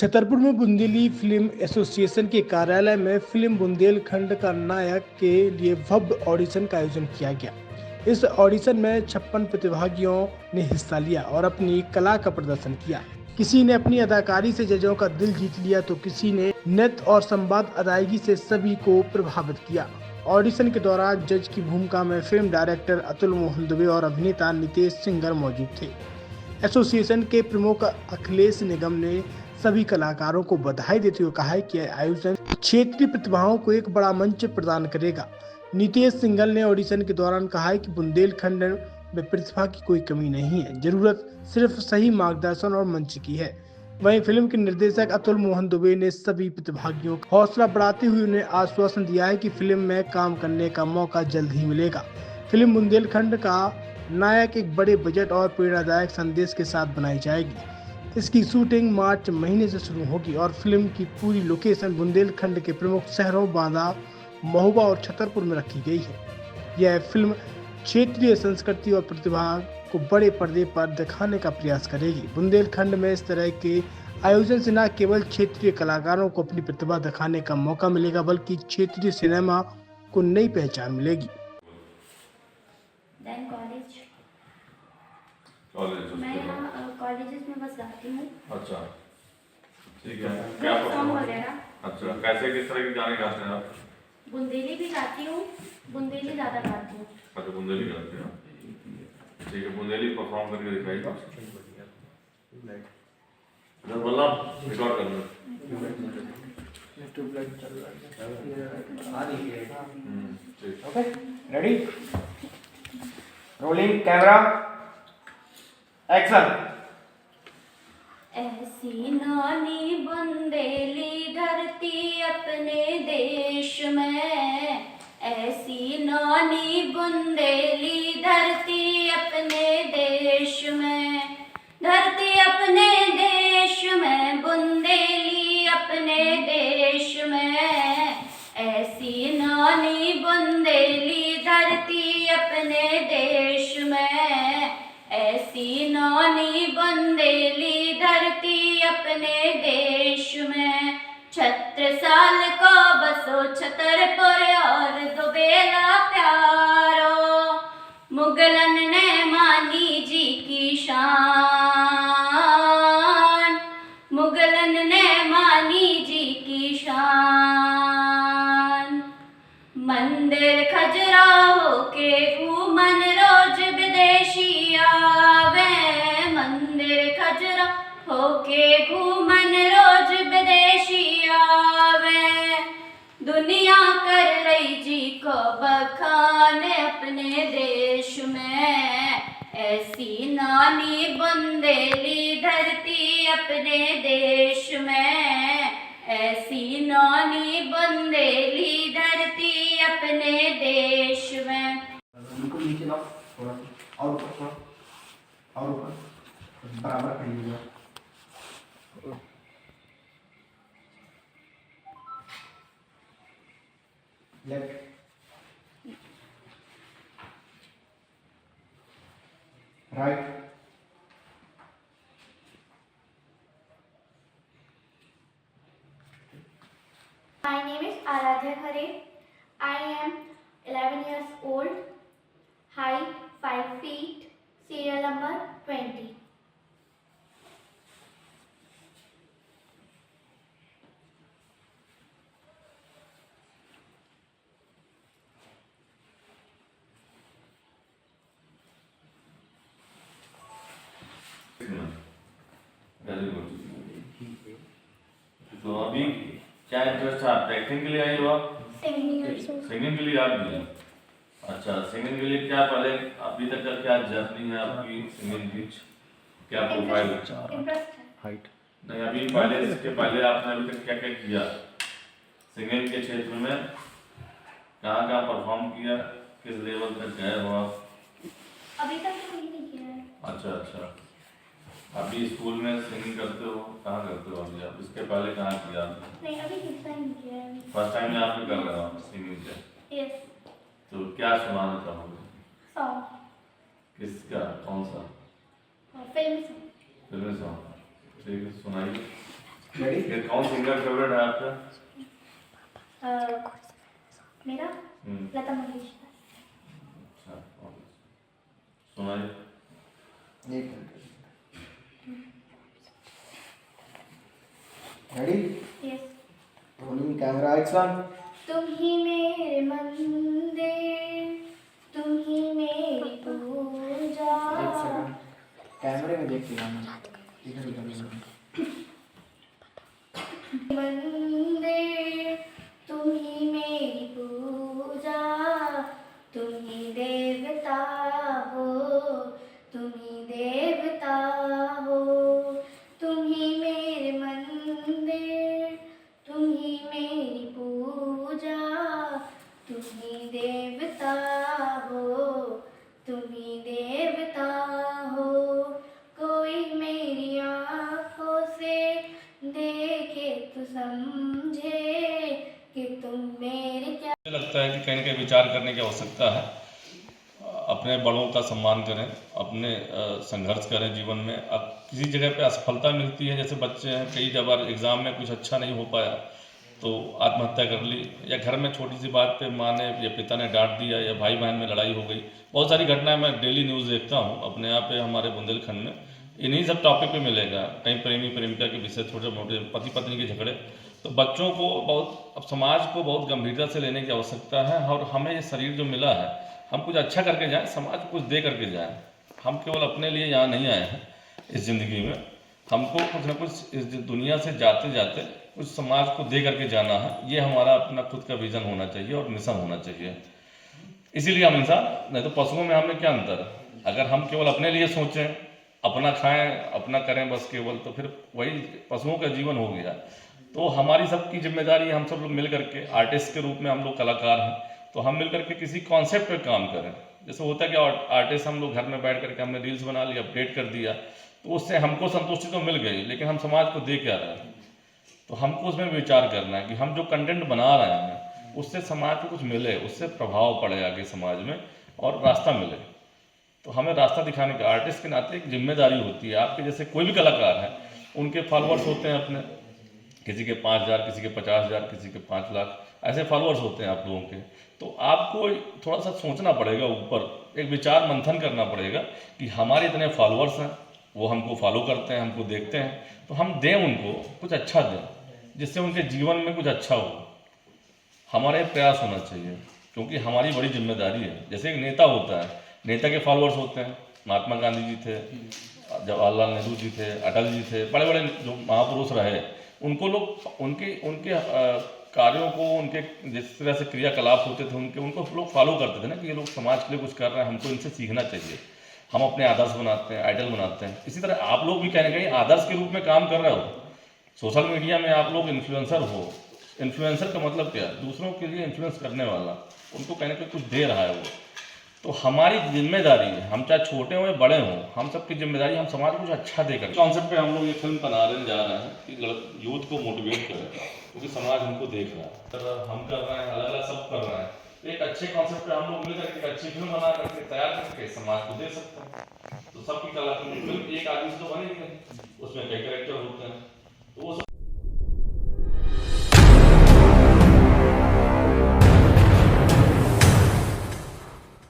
छतरपुर में Bundeli film association के कार्यालय में फिल्म बुंदेलखंड का नायक के लिए भव्य ऑडिशन का आयोजन किया गया। इस ऑडिशन में 56 प्रतिभागियों ने हिस्सा लिया और अपनी कला का प्रदर्शन किया। किसी ने अपनी अदाकारी से जजों का दिल जीत लिया तो किसी ने नृत्य और संवाद अदायगी से सभी को प्रभावित किया। ऑडिशन के दौरान जज की भूमिका में फिल्म डायरेक्टर अतुल मोहन दुबे और अभिनेता नितेश सिंगर मौजूद थे। एसोसिएशन के प्रमुख अखिलेश निगम ने सभी कलाकारों को बधाई देते हुए कहा है कि आयोजन क्षेत्रीय प्रतिभाओं को एक बड़ा मंच प्रदान करेगा। नितेश सिंगल ने ऑडिशन के दौरान कहा है कि बुंदेलखंड में प्रतिभा की कोई कमी नहीं है, जरूरत सिर्फ सही मार्गदर्शन और मंच की है। वहीं फिल्म के निर्देशक अतुल मोहन दुबे ने सभी प्रतिभागियों का हौसला बढ़ाते हुए उन्हें आश्वासन दिया है कि फिल्म में काम करने का मौका जल्द ही मिलेगा। फिल्म बुंदेलखंड का नायक एक बड़े बजट और प्रेरणादायक संदेश के साथ बनाई जाएगी। इसकी शूटिंग मार्च महीने से शुरू होगी और फिल्म की पूरी लोकेशन बुंदेलखंड के प्रमुख शहरों बांदा, महोबा और छतरपुर में रखी गई है। यह फिल्म क्षेत्रीय संस्कृति और प्रतिभा को बड़े पर्दे पर दिखाने का प्रयास करेगी। बुंदेलखंड में इस तरह के आयोजन से न केवल क्षेत्रीय कलाकारों को अपनी प्रतिभा दिखाने का मौका मिलेगा, बल्कि क्षेत्रीय सिनेमा को नई पहचान मिलेगी। मैं यहाँ कॉलेजेस में बस गाती हूँ। अच्छा, ठीक है। क्या सॉन्ग वगैरह। अच्छा, कैसे किस तरह के गाने गाते हैं आप? बुंदेली भी गाती हूँ, बुंदेली ज़्यादा गाती हूँ। अच्छा, बुंदेली गाते हैं। ठीक है, बुंदेली परफॉर्म करके दिखाइए। मतलब रिकॉर्ड कर लो। ठीक। Okay, ready, rolling camera, action. ऐसी नानी बुंदेली धरती अपने देश में, ऐसी नानी बुंदेली धरती अपने देश में, धरती अपने देश में, बुंदेली अपने देश में, ऐसी नानी बुंदेली धरती अपने देश में, ऐसी नानी बुंदेली धरती अपने देश में। 36 साल को बसो छतरपुर और दुबेला प्यारो, मुगलन ने मानी जी की शान, मुगलन ने मानी जी की शान। मंदिर खजुराहो के घूमन रोज विदेशी आवे, मंदिर खजुराहो के घूमन रोज विदेशी आवे, दुनिया कर रही जी को बखान अपने देश में, ऐसी नानी बुंदेली धरती अपने देश में, ऐसी नानी बुंदेली धरती अपने देश में। बिल्कुल नीचे लाओ, थोड़ा सा और ऊपर, और ऊपर, बराबर खड़ी हो जाओ। Left, right, My name is Aradhya Khare. I am 11 years old, height 5 feet, serial number 20. तो अभी क्या इंटरेस्ट है? आप एक्टिंग के लिए आई हो? आप सिंगिंग के लिए आप भी हैं? अच्छा, सिंगिंग के लिए क्या पहले अभी तक का क्या जर्नी है आपकी सिंगिंग की? क्या प्रोफाइल है? हाइट नहीं, अभी पहले इसके पहले आपने अभी तक क्या क्या किया सिंगिंग के क्षेत्र में? कहाँ कहाँ परफॉर्म किया? किस लेवल तक गए हो आप? अभी तक तो कोई नहीं किया है। अच्छा अच्छा, अभी स्कूल में सिंगिंग करते हो? कहाँ करते हो अभी आप? इसके पहले कहाँ किया आपने? नहीं, अभी किस टाइम किया है। फर्स्ट टाइम में आपने कर रहे हो सिंगिंग के? यस। तो क्या सुनाना चाहोगे? सॉन्ग, किसका, कौन सा? Film song. फिल्मी सॉन्ग? ठीक है, सुनाइए। रेडी? ये कौन सिंगर फेवरेट है आपका? मेरा लता मंगेशकर। अच्छा, ओके। सुनाइए। एक minute. Ready? Yes. Rolling camera action. तुम ही मेरे मंदिर, तुम ही मेरी पूजा। एक सेकंड, कैमरे में देख के गाना। इधर इधर मंदिर, तुम ही मेरी पूजा, तुम ही देवता हो, तुम ही देवता हो, तुम ही मेरे मंदिर, तुम ही मेरी पूजा, तुम ही देवता हो, तुम ही देवता हो। कोई मेरी आँखों से देखे तो समझे कि तुम मेरे क्या। मुझे लगता है कि कहीं ना कहीं विचार करने की आवश्यकता है। अपने बड़ों का सम्मान करें, अपने संघर्ष करें जीवन में। अब किसी जगह पे असफलता मिलती है, जैसे बच्चे हैं कई बार एग्ज़ाम में कुछ अच्छा नहीं हो पाया तो आत्महत्या कर ली, या घर में छोटी सी बात पे माँ ने या पिता ने डांट दिया, या भाई बहन में लड़ाई हो गई। बहुत सारी घटनाएं मैं डेली न्यूज़ देखता हूँ अपने यहाँ पे हमारे बुंदेलखंड में। इन्हीं सब टॉपिक पे मिलेगा, कहीं प्रेमी प्रेमिका के विषय, छोटे मोटे पति पत्नी के झगड़े। तो बच्चों को बहुत, अब समाज को बहुत गंभीरता से लेने की आवश्यकता है। और हमें ये शरीर जो मिला है, हम कुछ अच्छा करके जाएं, समाज को कुछ दे करके जाएं। हम केवल अपने लिए यहाँ नहीं आए हैं इस ज़िंदगी में, हमको कुछ ना कुछ इस दुनिया से जाते जाते कुछ समाज को दे करके जाना है। ये हमारा अपना खुद का विज़न होना चाहिए और मिशन होना चाहिए। इसीलिए हम इंसान, नहीं तो पशुओं में हमें क्या अंतर है? अगर हम केवल अपने लिए सोचें, अपना खाएं, अपना करें बस केवल, तो फिर वही पशुओं का जीवन हो गया। तो हमारी सबकी जिम्मेदारी है, हम सब लोग मिल करके, आर्टिस्ट के रूप में हम लोग कलाकार हैं, तो हम मिल करके किसी कॉन्सेप्ट पे काम करें। जैसे होता है कि आर्टिस्ट हम लोग घर में बैठ करके हमने रील्स बना लिया, अपडेट कर दिया, तो उससे हमको संतुष्टि तो मिल गई, लेकिन हम समाज को दे क्या रहे हैं? तो हमको उसमें विचार करना है कि हम जो कंटेंट बना रहे हैं उससे समाज को कुछ मिले, उससे प्रभाव पड़े आगे समाज में और रास्ता मिले। तो हमें रास्ता दिखाने का आर्टिस्ट के नाते एक जिम्मेदारी होती है। आपके जैसे कोई भी कलाकार है, उनके फॉलोअर्स होते हैं अपने, किसी के 5,000, किसी के 50,000, किसी के 5 लाख, ऐसे फॉलोअर्स होते हैं आप लोगों के। तो आपको थोड़ा सा सोचना पड़ेगा, ऊपर एक विचार मंथन करना पड़ेगा कि हमारे इतने फॉलोअर्स हैं, वो हमको फॉलो करते हैं, हमको देखते हैं, तो हम दें उनको कुछ अच्छा दें, जिससे उनके जीवन में कुछ अच्छा हो। हमारे प्रयास होना चाहिए, क्योंकि हमारी बड़ी जिम्मेदारी है। जैसे एक नेता होता है, नेता के फॉलोअर्स होते हैं, महात्मा गांधी जी थे, जवाहरलाल नेहरू जी थे, अटल जी थे, बड़े बड़े जो महापुरुष रहे, उनको लोग उनके कार्यों को, उनके जिस तरह से क्रियाकलाप होते थे उनको लोग फॉलो करते थे ना, कि ये लोग समाज के लिए कुछ कर रहे हैं, हमको इनसे सीखना चाहिए। हम अपने आदर्श बनाते हैं, आइडल बनाते हैं। इसी तरह आप लोग भी कहीं ना कहीं आदर्श के रूप में काम कर रहे हो। सोशल मीडिया में आप लोग इन्फ्लुएंसर हो। इन्फ्लुएंसर का मतलब क्या है? दूसरों के लिए इन्फ्लुएंस करने वाला, उनको कहीं ना कहीं कुछ दे रहा है वो। तो हमारी जिम्मेदारी है, हम चाहे छोटे हों या बड़े हों, हम सबकी जिम्मेदारी, हम समाज को कुछ अच्छा देकर। कॉन्सेप्ट पे हम लोग ये फिल्म बनाने जा रहे हैं कि यूथ को मोटिवेट करें, क्योंकि समाज हमको देख रहा है, हम कर रहे हैं, अलग अलग सब कर रहे हैं। एक अच्छे कॉन्सेप्ट पे हम लोग मिल करके अच्छी फिल्म बना करके तैयार करके समाज को दे सकते हैं। तो सबकी कला फिल्म एक आदमी से तो बनेगी नहीं, उसमें कई कैरेक्टर होते हैं, तो वो